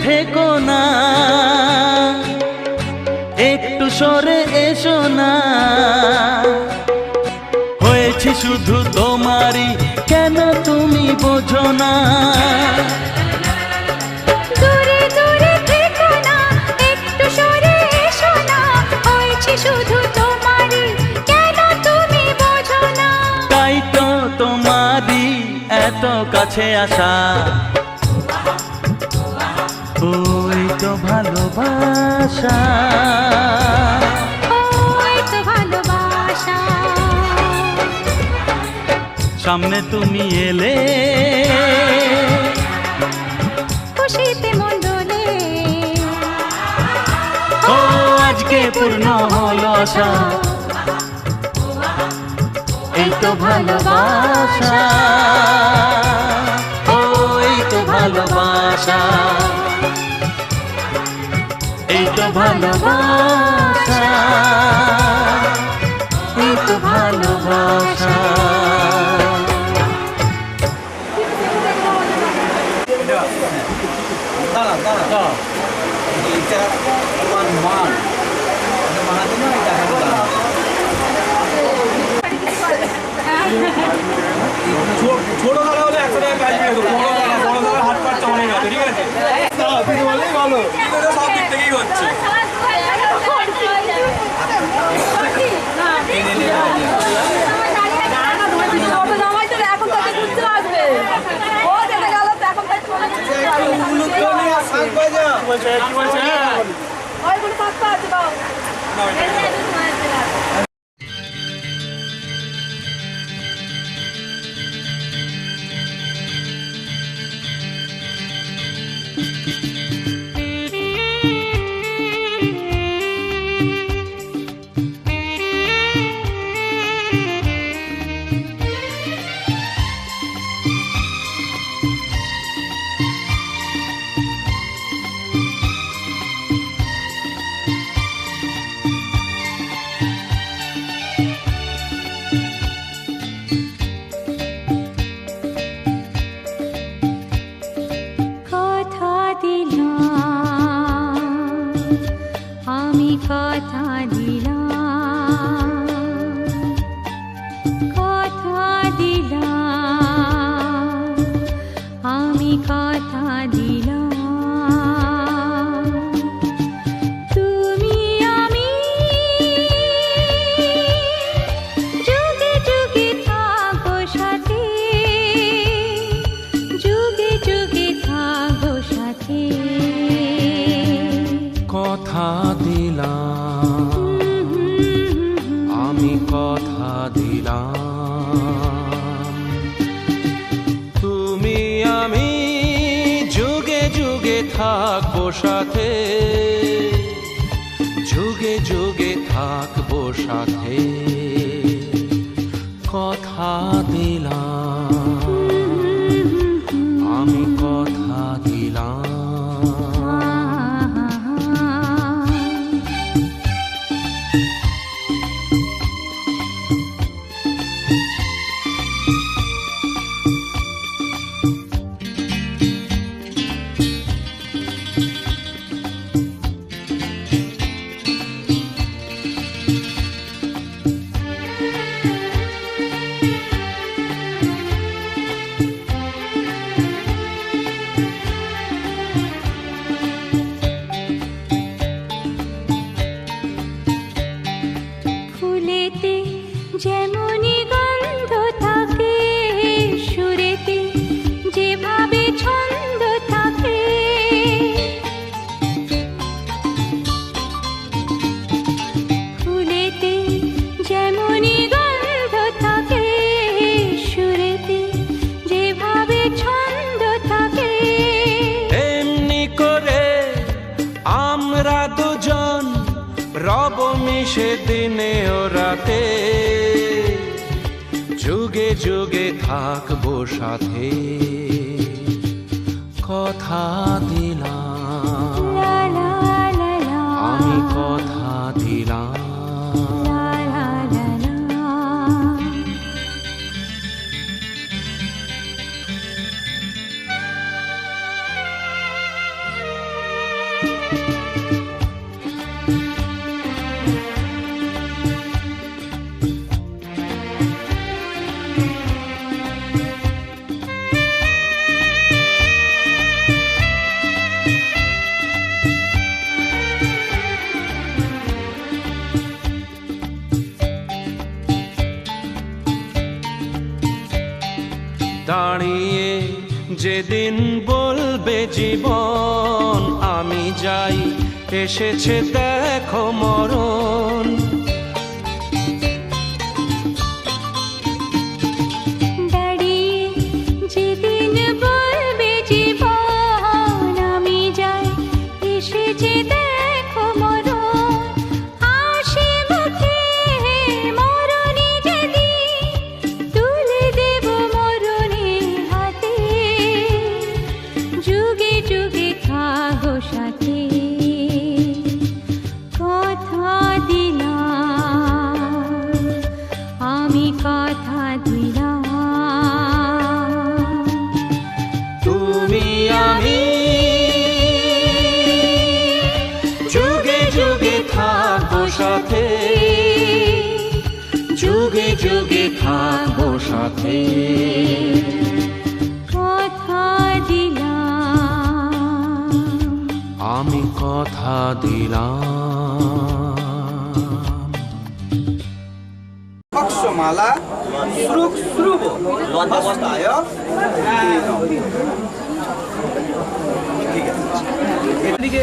থেকো না, একটু সরে এসো না। হয়েছি শুধু তোমারই, কেন তুমি বোঝো না? দূরে দূরে থেকো না, একটু সরে এসো না। হয়েছি শুধু তোমারই, কেন তুমি বোঝো না? তাই তো তোমারই এত কাছে আসা, ওই তো ভালোবাসা, ওই তো ভালোবাসা। সামনে তুমি এলে খুশিতে মন দোলে, ও আজকে পূর্ণ হলো আশা, এই তো ভালোবাসা, ওই তো ভালোবাসা, এই তো ভালোবাসা, এই তো ভালোবাসা। দাঁড়া দাঁড়া, এইটা তোমার মান বানাতে না, এটা ছোট দাদা হলে 100 টাকা কাজ পেয়ে দেবো, বড় দাদা হাত পাটটা অনেক আছে, ঠিক আছে? তুমি বললেই ভালো, সব দিক থেকেই হচ্ছে। কথা দিলাম, আমি কথা দিলাম, কথা দিলাম, আমি কথা দিলাম। তুমি আমি যুগে যুগে থাকবো সাথে, যুগে যুগে থাকবো সাথে। কথা দিলাম, আমি কথা দিলাম, তুমি আমি যুগে যুগে থাকবো সাথে, যুগে যুগে থাকবো সাথে। কথা দিলাম, আমি কথা দিলাম। ফুলেতে যেমনি গন্ধ থাকে, সুরেতে যেভাবে ছন্দ থাকে। ফুলেতে যেমনি গন্ধ থাকে, সুরেতে যেভাবে ছন্দ থাকে। এমনি করে আমরা দুজন রব মিশে দিনে ও রাতে, যুগে যুগে থাকবো সাথে। কথা দিলাম, লা লা লা লা, আমি কথা দিলাম। লা লা লা লা। দাঁড়িয়ে যেদিন বলবে জীবন আমি যাই, এসেছে দেখো মরণ। দাঁড়িয়ে যেদিন বলবে জীবন আমি যাই, এসেছে দেখো মরণ। হাসি মুখে মরণে যেদিন তুলে দেব মরণের হাতে, যুগে যুগে থাকো সাথে। কথা দিলাম, আমি কথা দিলাম, তুমি আমি যুগে যুগে থাকবো সাথে, যুগে যুগে থাকবো সাথে। কথা দিলাম, আমি কথা দিলাম। অক্ষমালা শ্রুক শ্রুব হস্তায় ঠিক আছে। এদিকে